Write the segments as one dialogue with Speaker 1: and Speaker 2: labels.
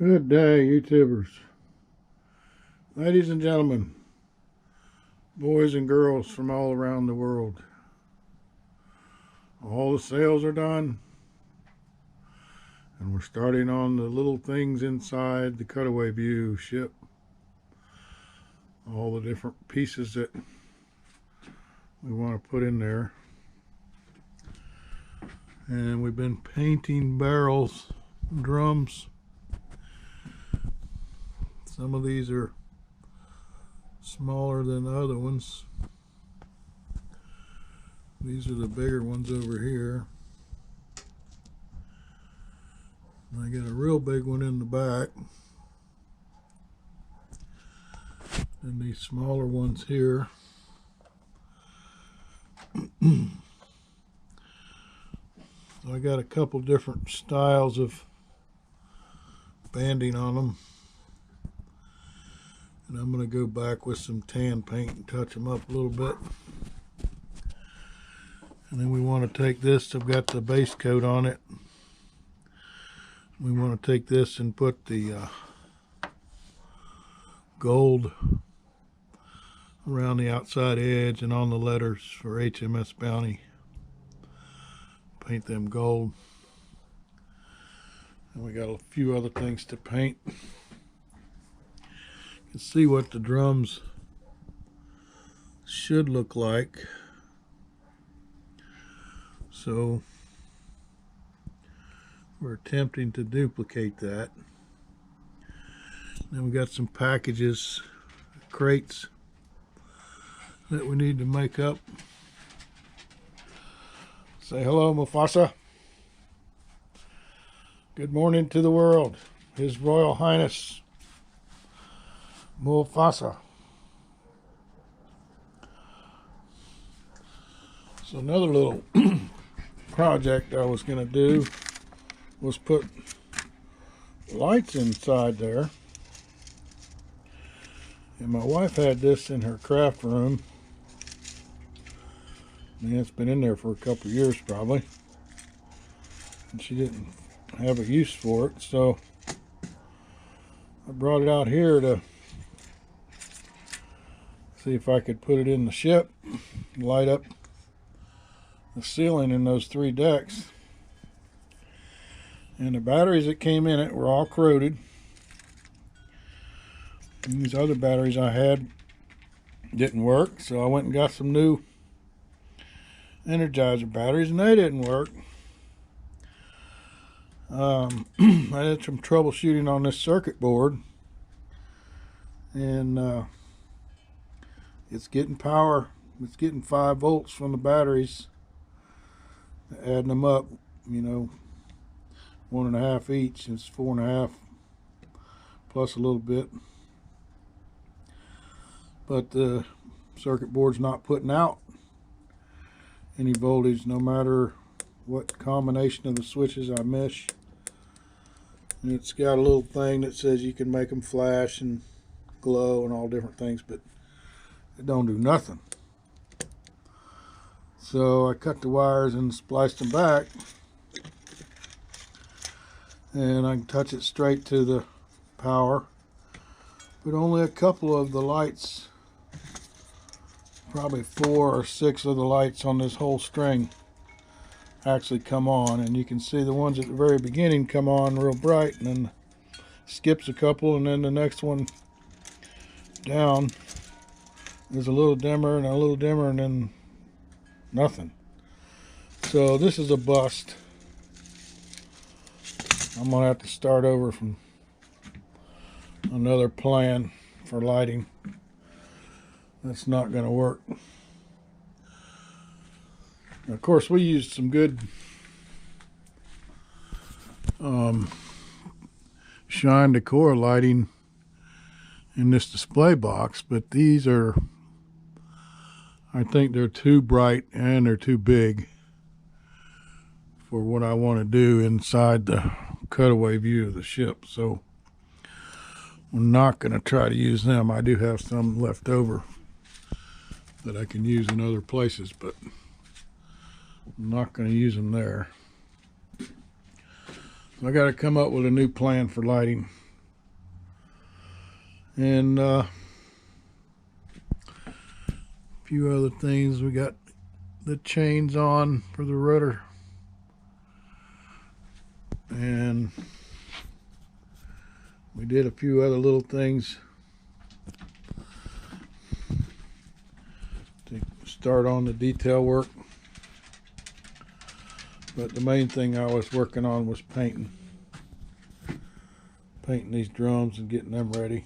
Speaker 1: Good day, YouTubers. Ladies and gentlemen, boys and girls from all around the world. All the sails are done, and we're starting on the little things inside the cutaway view ship. All the different pieces that we want to put in there. And we've been painting barrels, drums. Some of these are smaller than the other ones. These are the bigger ones over here. And I got a real big one in the back. And these smaller ones here. So I got a couple different styles of banding on them. And I'm going to go back with some tan paint and touch them up a little bit. And then we want to take this, I've got the base coat on it. We want to take this and put the gold around the outside edge and on the letters for HMS Bounty. Paint them gold. And we got a few other things to paint. You can see what the drums should look like. So we're attempting to duplicate that. Then we got some packages, crates that we need to make up. Say hello, Mufasa. Good morning to the world. His Royal Highness Mufasa. So another little project I was going to do was put lights inside there. And my wife had this in her craft room. And it's been in there for a couple of years probably. And she didn't have a use for it, so I brought it out here to see if I could put it in the ship, light up the ceiling in those 3 decks. And the batteries that came in it were all corroded. And these other batteries I had didn't work, so I went and got some new Energizer batteries, and they didn't work. I had some troubleshooting on this circuit board, and it's getting power. It's getting 5 volts from the batteries. Adding them up, you know, 1.5 each. It's 4.5 plus a little bit. But the circuit board's not putting out any voltage, no matter what combination of the switches I mesh. And it's got a little thing that says you can make them flash and glow and all different things, but it don't do nothing. So I cut the wires and spliced them back, and I can touch it straight to the power, but only a couple of the lights, probably 4 or 6 of the lights on this whole string actually come on. And you can see the ones at the very beginning come on real bright, and then skips a couple, and then the next one down is a little dimmer and a little dimmer, and then nothing. So this is a bust. I'm gonna have to start over from another plan for lighting. That's not gonna work. Of course, we used some good shine decor lighting in this display box, but these are, I think they're too bright and they're too big for what I want to do inside the cutaway view of the ship. So I'm not going to try to use them. I do have some left over that I can use in other places, but I'm not going to use them there. So I got to come up with a new plan for lighting. And a few other things. We got the chains on for the rudder, and we did a few other little things to start on the detail work. But the main thing I was working on was painting these drums and getting them ready.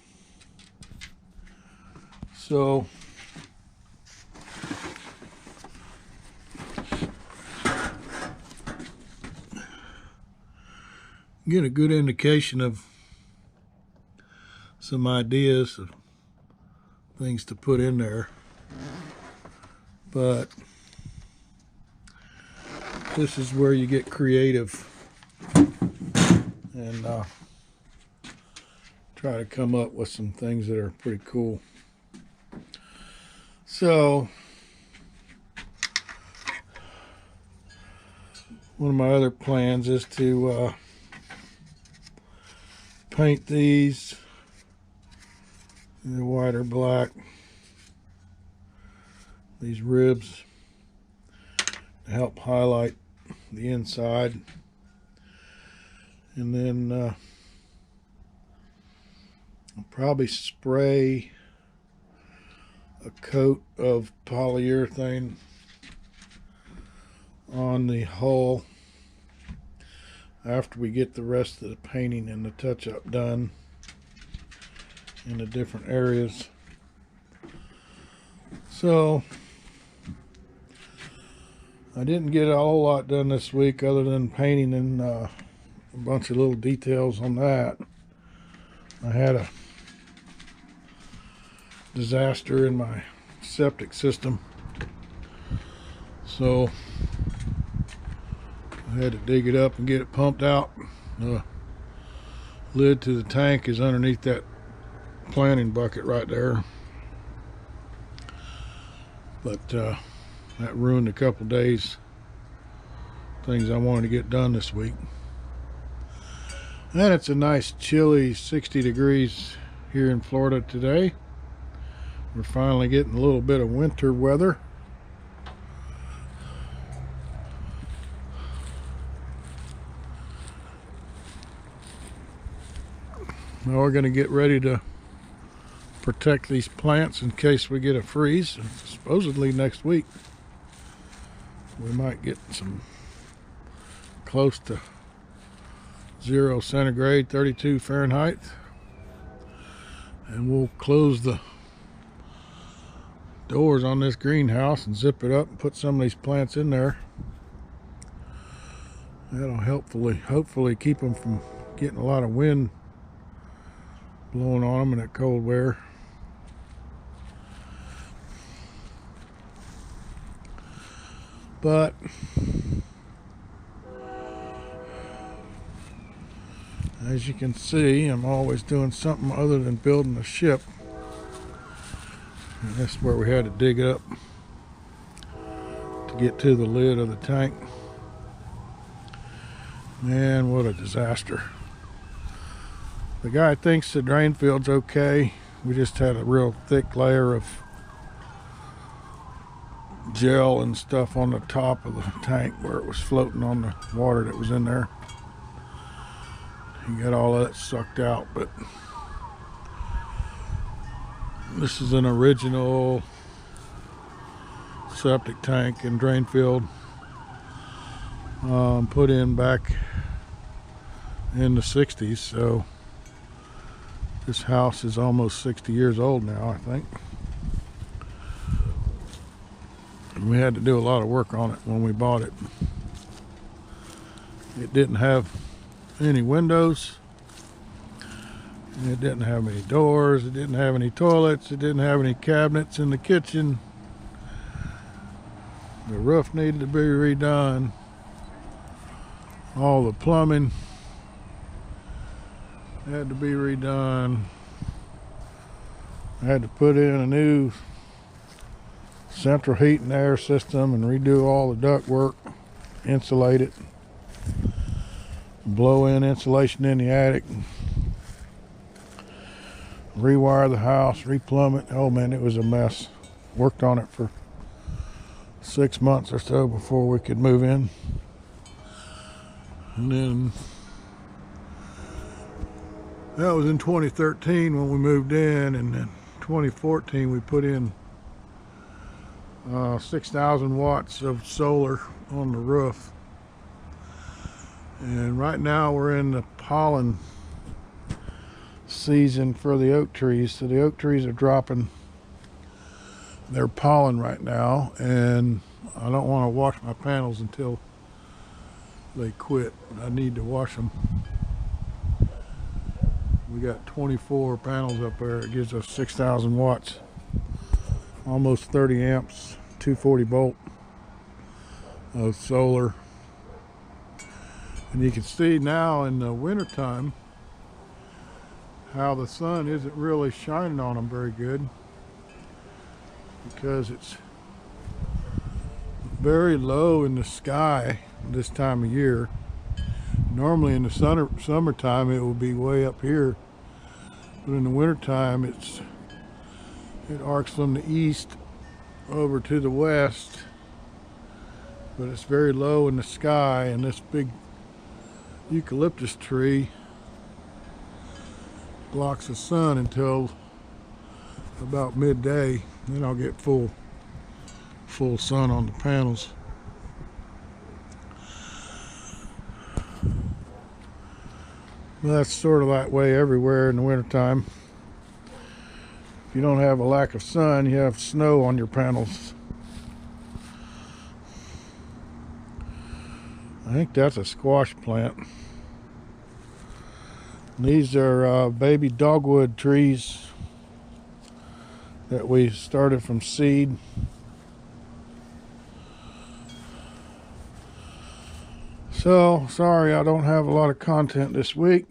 Speaker 1: So get a good indication of some ideas of things to put in there, but this is where you get creative and try to come up with some things that are pretty cool. So one of my other plans is to paint these the white or black, these ribs, to help highlight the inside, and then I'll probably spray a coat of polyurethane on the hull after we get the rest of the painting and the touch-up done in the different areas. So I didn't get a whole lot done this week other than painting and a bunch of little details on that. I had a disaster in my septic system, so I had to dig it up and get it pumped out. The lid to the tank is underneath that planting bucket right there, but that ruined a couple days things I wanted to get done this week. And it's a nice chilly 60 degrees here in Florida today. We're finally getting a little bit of winter weather. Now we're going to get ready to protect these plants in case we get a freeze. Supposedly next week we might get some close to 0 centigrade, 32 Fahrenheit, and we'll close the doors on this greenhouse and zip it up and put some of these plants in there. That'll hopefully keep them from getting a lot of wind blowing on them in that cold weather. But as you can see, I'm always doing something other than building a ship. And that's where we had to dig up to get to the lid of the tank. Man, what a disaster. The guy thinks the drain field's okay. We just had a real thick layer of gel and stuff on the top of the tank where it was floating on the water that was in there. He got all of that sucked out, but this is an original septic tank and drain field, put in back in the 60s, so this house is almost 60 years old now, I think. And we had to do a lot of work on it when we bought it. It didn't have any windows. It didn't have any doors. It didn't have any toilets. It didn't have any cabinets in the kitchen. The roof needed to be redone. All the plumbing had to be redone. I had to put in a new central heat and air system and redo all the duct work, insulate it, blow in insulation in the attic. rewire the house, replumb it. Oh man, it was a mess. Worked on it for 6 months or so before we could move in. And then that was in 2013 when we moved in, and then 2014 we put in 6,000 watts of solar on the roof. And right now we're in the pollen season for the oak trees, so the oak trees are dropping their pollen right now, and I don't want to wash my panels until they quit. I need to wash them. We got 24 panels up there. It gives us 6,000 watts, almost 30 amps, 240 volt of solar. And you can see now in the winter time how the sun isn't really shining on them very good, because it's very low in the sky this time of year. Normally in the summertime it will be way up here, but in the wintertime it arcs from the east over to the west, but it's very low in the sky. And this big eucalyptus tree blocks the sun until about midday. Then I'll get full sun on the panels. Well, that's sort of that way everywhere in the wintertime. If you don't have a lack of sun, you have snow on your panels. I think that's a squash plant. These are baby dogwood trees that we started from seed. So, sorry I don't have a lot of content this week.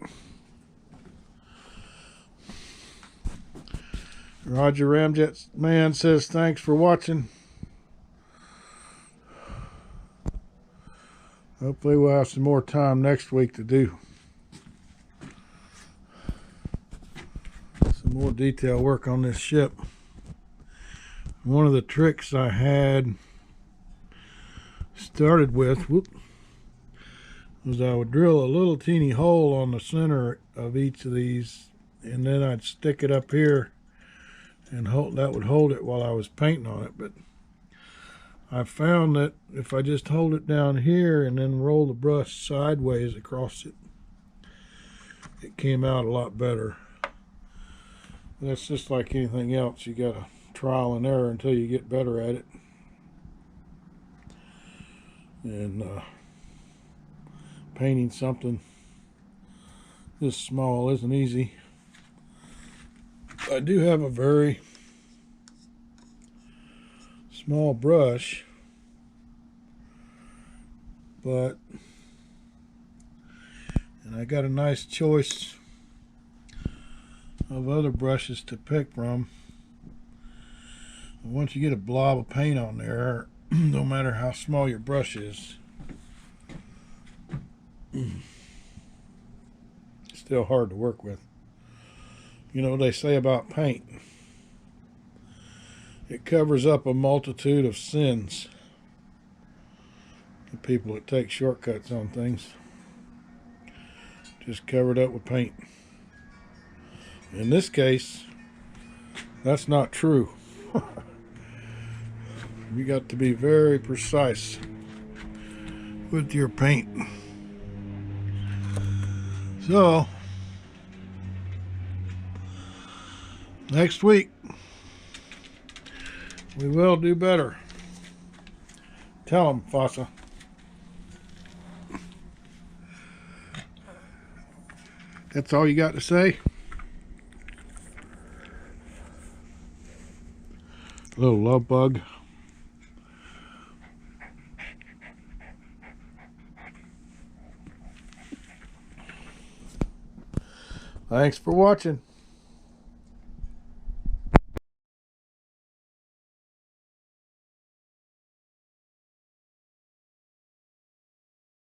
Speaker 1: Roger Ramjet Man says thanks for watching. Hopefully we'll have some more time next week to do some more detail work on this ship. One of the tricks I had started with was I would drill a little teeny hole on the center of each of these, and then I'd stick it up here and that would hold it while I was painting on it. But I found that if I just hold it down here and then roll the brush sideways across it, it came out a lot better. That's just like anything else. You gotta trial and error until you get better at it. And painting something this small isn't easy. I do have a very small brush, and I got a nice choice of other brushes to pick from. Once you get a blob of paint on there, no matter how small your brush is, it's still hard to work with. You know, they say about paint, it covers up a multitude of sins. The people that take shortcuts on things just covered up with paint. In this case, that's not true. You got to be very precise with your paint. So, next week, we will do better. Tell them, Fossa. That's all you got to say? Little love bug. Thanks for watching.